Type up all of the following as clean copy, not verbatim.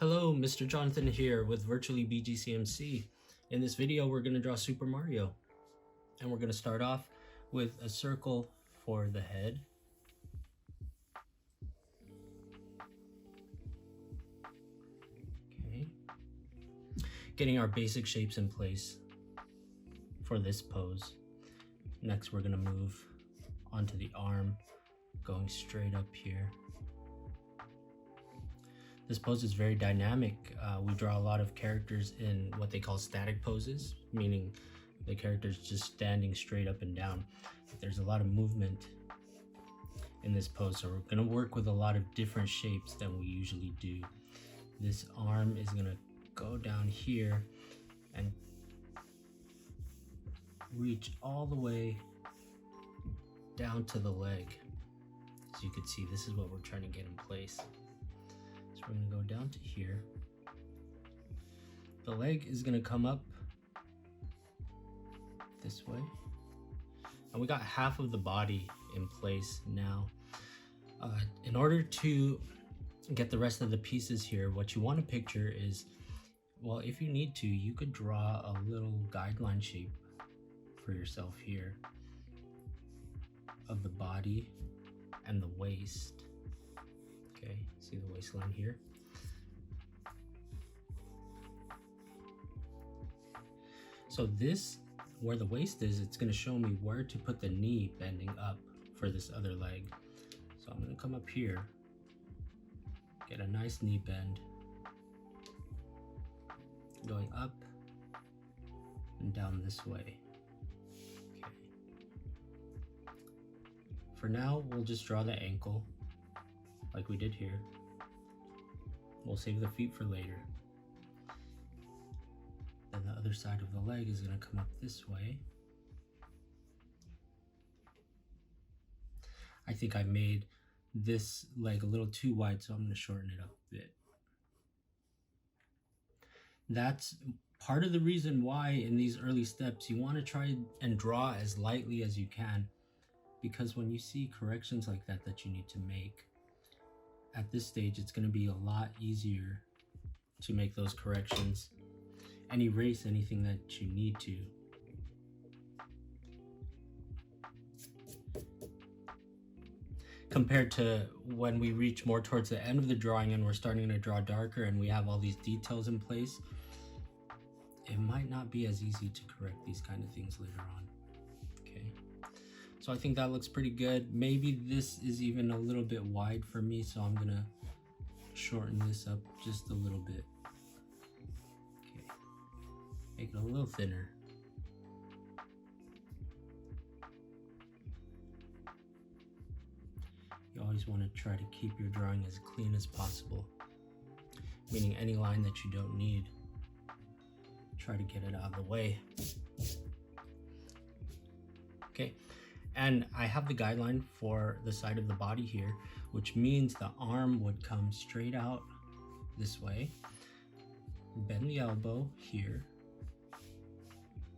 Hello, Mr. Jonathan here with virtually BGCMC. In this video, we're going to draw Super Mario. And we're going to start off with a circle for the head. Okay. Getting our basic shapes in place for this pose. Next, we're going to move onto the arm, going straight up here. This pose is very dynamic. We draw a lot of characters in what they call static poses, meaning the character's just standing straight up and down. There's a lot of movement in this pose, so we're gonna work with a lot of different shapes than we usually do. This arm is gonna go down here and reach all the way down to the leg. As you can see, this is what we're trying to get in place. So we're going to go down to here. The leg is going to come up this way. And we got half of the body in place now. In order to get the rest of the pieces here, what you want to picture is, well, if you need to, you could draw a little guideline shape for yourself here of the body and the waist. Okay, see the waistline here? So this, where the waist is, it's gonna show me where to put the knee bending up for this other leg. So I'm gonna come up here, get a nice knee bend, going up and down this way. Okay. For now, we'll just draw the ankle like we did here. We'll save the feet for later. Then the other side of the leg is going to come up this way. I think I made this leg a little too wide, so I'm going to shorten it up a bit. That's part of the reason why in these early steps you want to try and draw as lightly as you can, because when you see corrections like that you need to make, at this stage, it's going to be a lot easier to make those corrections and erase anything that you need to. Compared to when we reach more towards the end of the drawing and we're starting to draw darker and we have all these details in place, it might not be as easy to correct these kind of things later on. Okay. So I think that looks pretty good. Maybe this is even a little bit wide for me, so I'm gonna shorten this up just a little bit. Okay, make it a little thinner. You always want to try to keep your drawing as clean as possible, meaning any line that you don't need, try to get it out of the way. Okay. And I have the guideline for the side of the body here, which means the arm would come straight out this way, bend the elbow here,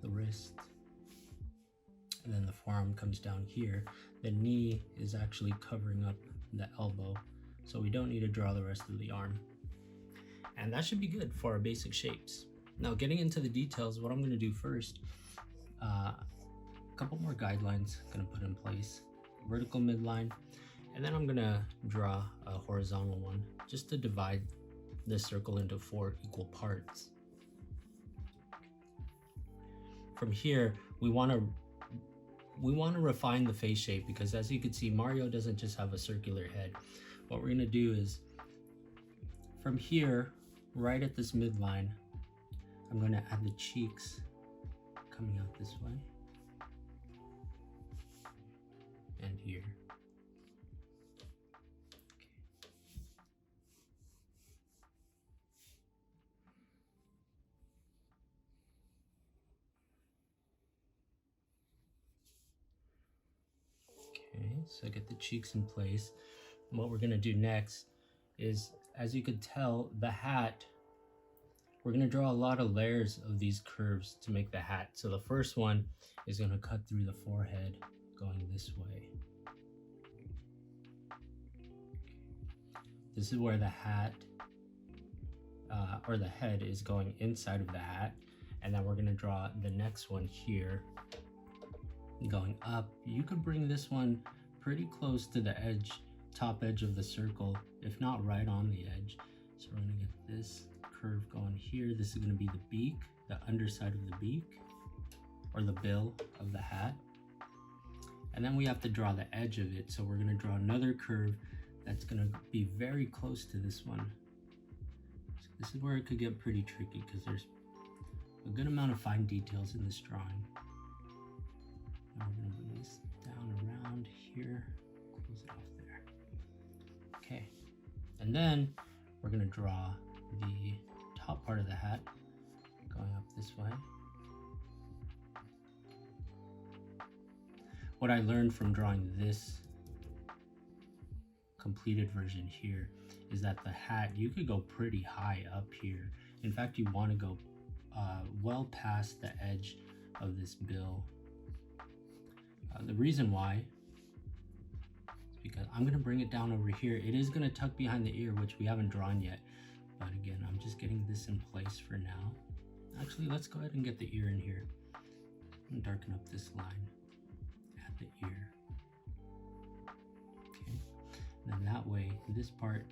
the wrist, and then the forearm comes down here. The knee is actually covering up the elbow, so we don't need to draw the rest of the arm. And that should be good for our basic shapes. Now, getting into the details, what I'm going to do first, couple more guidelines gonna put in place. Vertical midline, and then I'm gonna draw a horizontal one just to divide this circle into 4 equal parts. From here, we want to refine the face shape, because as you can see, Mario doesn't just have a circular head. What we're gonna do is, from here, right at this midline, I'm gonna add the cheeks coming out this way. And here. Okay, so get the cheeks in place. And what we're gonna do next is, as you could tell, the hat, we're gonna draw a lot of layers of these curves to make the hat. So the first one is gonna cut through the forehead, going this way. This is where the hat or the head is going inside of the hat, and then we're going to draw the next one here going up. You could bring this one pretty close to the edge, top edge of the circle, if not right on the edge. So we're going to get this curve going here. This is going to be the beak, the underside of the beak, or the bill of the hat. And then we have to draw the edge of it. So we're going to draw another curve that's going to be very close to this one. So this is where it could get pretty tricky because there's a good amount of fine details in this drawing. Now we're going to bring this down around here, close it off there. Okay, and then we're going to draw the top part of the hat going up this way. What I learned from drawing this completed version here is that the hat, you could go pretty high up here. In fact, you want to go well past the edge of this bill. The reason why is because I'm going to bring it down over here. It is going to tuck behind the ear, which we haven't drawn yet. But again, I'm just getting this in place for now. Actually, let's go ahead and get the ear in here. And darken up this line at the ear. Okay, and then that way, this part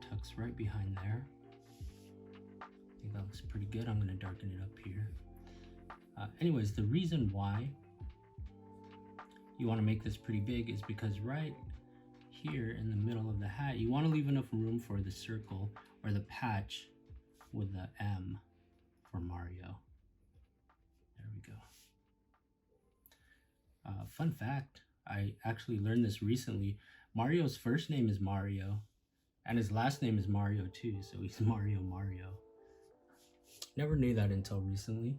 tucks right behind there. I think that looks pretty good. I'm going to darken it up here. Anyways, the reason why you want to make this pretty big is because right here in the middle of the hat, you want to leave enough room for the circle or the patch with the M for Mario. There we go. Fun fact, I actually learned this recently. Mario's first name is Mario and his last name is Mario too, so he's Mario. Never knew that until recently.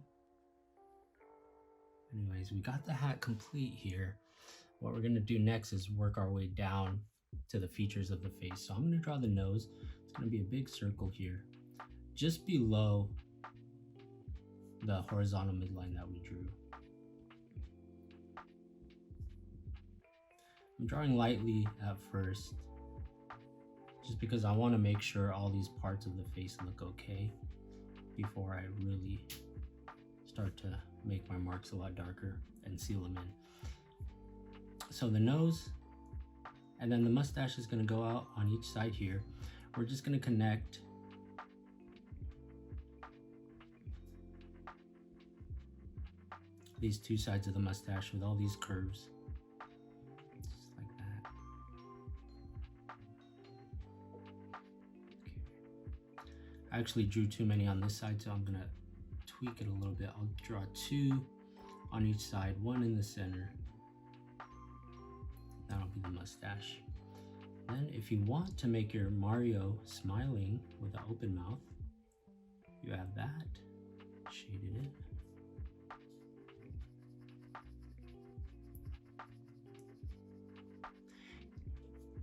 Anyways, we got the hat complete here. What we're going to do next is work our way down to the features of the face. So I'm going to draw the nose. It's going to be a big circle here, just below the horizontal midline that we drew. I'm drawing lightly at first, just because I want to make sure all these parts of the face look okay before I really start to make my marks a lot darker and seal them in. So the nose, and then the mustache is going to go out on each side here. We're just going to connect these two sides of the mustache with all these curves, just like that. Okay. I actually drew too many on this side, so I'm going to tweak it a little bit. I'll draw two on each side, one in the center. That'll be the mustache. Then if you want to make your Mario smiling with an open mouth, you have that, shaded it.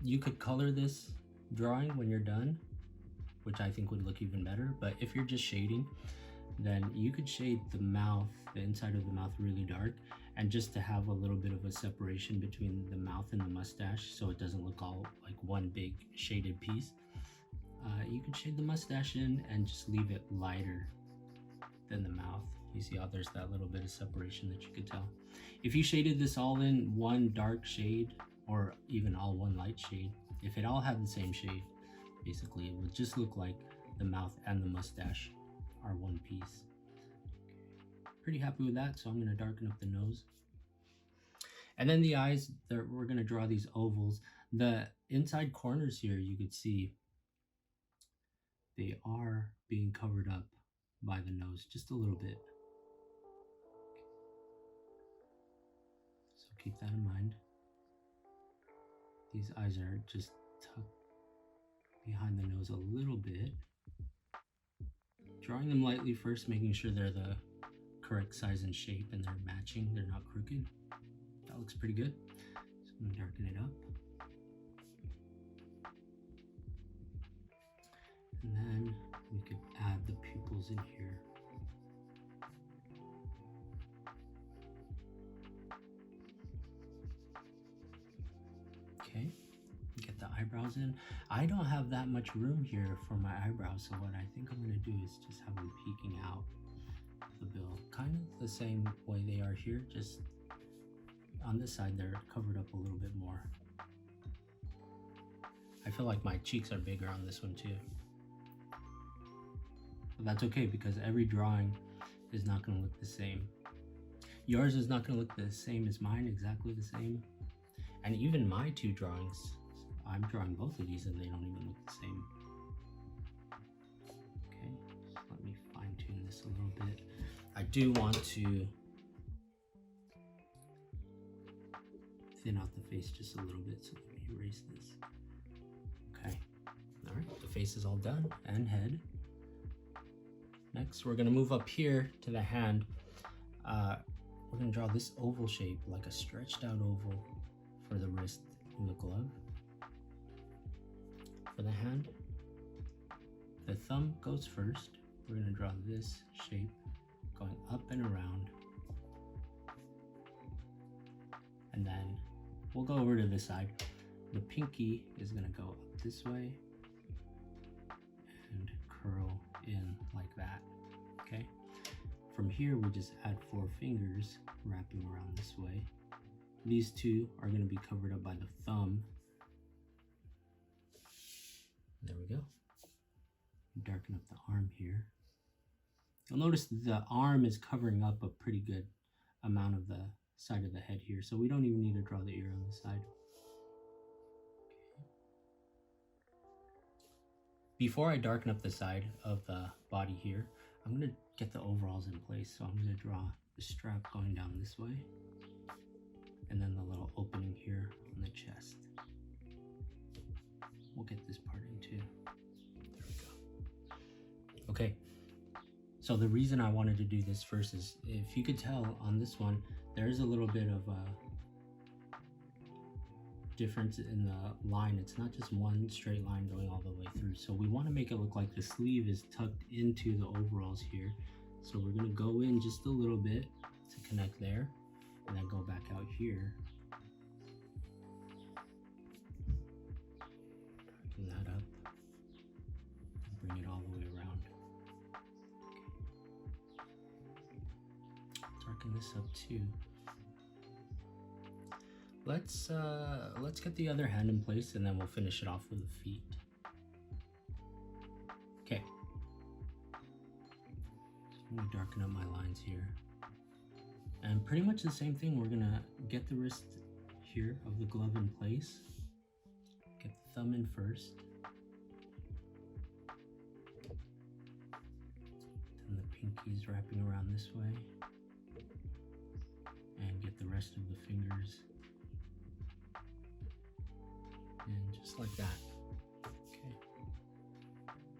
You could color this drawing when you're done, which I think would look even better, but if you're just shading, then you could shade the mouth, the inside of the mouth really dark, and just to have a little bit of a separation between the mouth and the mustache so it doesn't look all like one big shaded piece. You could shade the mustache in and just leave it lighter than the mouth. You see how there's that little bit of separation that you could tell. If you shaded this all in one dark shade or even all one light shade, if it all had the same shade, basically it would just look like the mouth and the mustache are one piece. Pretty happy with that, so I'm going to darken up the nose. And then the eyes, we're going to draw these ovals. The inside corners here, you could see they are being covered up by the nose just a little bit. So keep that in mind. These eyes are just tucked behind the nose a little bit. Drawing them lightly first, making sure they're the correct size and shape and they're matching, they're not crooked. That looks pretty good. So I'm gonna darken it up. And then we could add the pupils in here. Okay, get the the eyebrows in. I don't have that much room here for my eyebrows, so what I think I'm gonna do is just have them peeking out the bill, kind of the same way they are here, just on this side they're covered up a little bit more. I feel like my cheeks are bigger on this one too. But that's okay because every drawing is not going to look the same. Yours is not going to look the same as mine, exactly the same. And even my two drawings, I'm drawing both of these and they don't even look the same. Okay, so let me fine tune this a little bit. I do want to thin out the face just a little bit, so let me erase this. Okay, all right, the face is all done, and head. Next, we're gonna move up here to the hand. We're gonna draw this oval shape, like a stretched out oval for the wrist in the glove. For the hand, the thumb goes first. We're gonna draw this shape going up and around. And then we'll go over to this side. The pinky is gonna go up this way and curl in like that, okay? From here, we just add 4 fingers wrapping around this way. These two are gonna be covered up by the thumb. There we go. Darken up the arm here. You'll notice the arm is covering up a pretty good amount of the side of the head here, so we don't even need to draw the ear on the side. Before I darken up the side of the body here, I'm going to get the overalls in place. So I'm going to draw the strap going down this way, and then the little opening here on the chest. We'll get this part in too. There we go. Okay, so the reason I wanted to do this first is, if you could tell on this one, there's a little bit of a difference in the line. It's not just one straight line going all the way through. So we want to make it look like the sleeve is tucked into the overalls here. So we're going to go in just a little bit to connect there, and then go back out here. Darken that up. And bring it all the way around. Okay. Darken this up too. Let's get the other hand in place, and then we'll finish it off with the feet. Okay. I'm gonna darken up my lines here. And pretty much the same thing, we're gonna get the wrist here of the glove in place. Get the thumb in first. Then the pinky's wrapping around this way. And get the rest of the fingers. And just like that. Okay.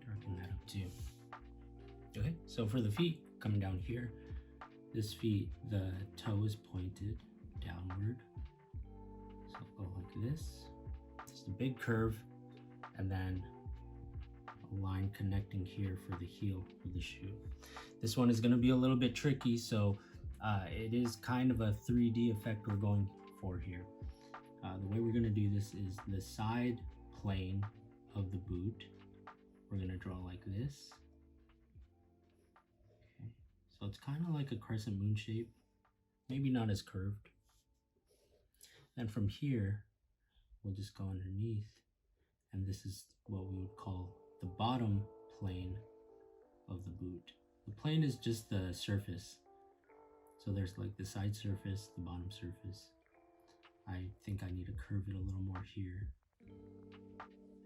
Darken that up too. Okay, so for the feet, coming down here, this feet, the toe is pointed downward. So go like this. Just a big curve, and then a line connecting here for the heel of the shoe. This one is going to be a little bit tricky, so it is kind of a 3D effect we're going for here. The way we're going to do this is the side plane of the boot. We're going to draw like this. Okay. So it's kind of like a crescent moon shape, maybe not as curved. Then from here, we'll just go underneath, and this is what we would call the bottom plane of the boot. The plane is just the surface. So there's like the side surface, the bottom surface. I think I need to curve it a little more here.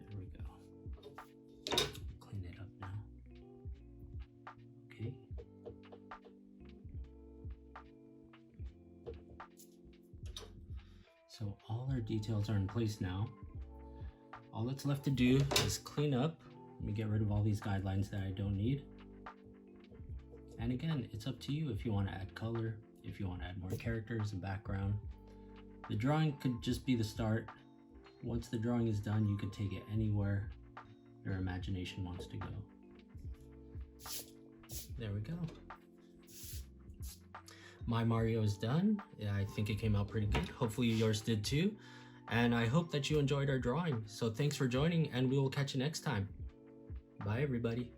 There we go. Clean it up now. Okay. So all our details are in place now. All that's left to do is clean up. Let me get rid of all these guidelines that I don't need. And again, it's up to you if you want to add color, if you want to add more characters and background. The drawing could just be the start. Once the drawing is done, you could take it anywhere your imagination wants to go. There we go. My Mario is done. Yeah, I think it came out pretty good. Hopefully yours did too. And I hope that you enjoyed our drawing. So thanks for joining, and we will catch you next time. Bye, everybody.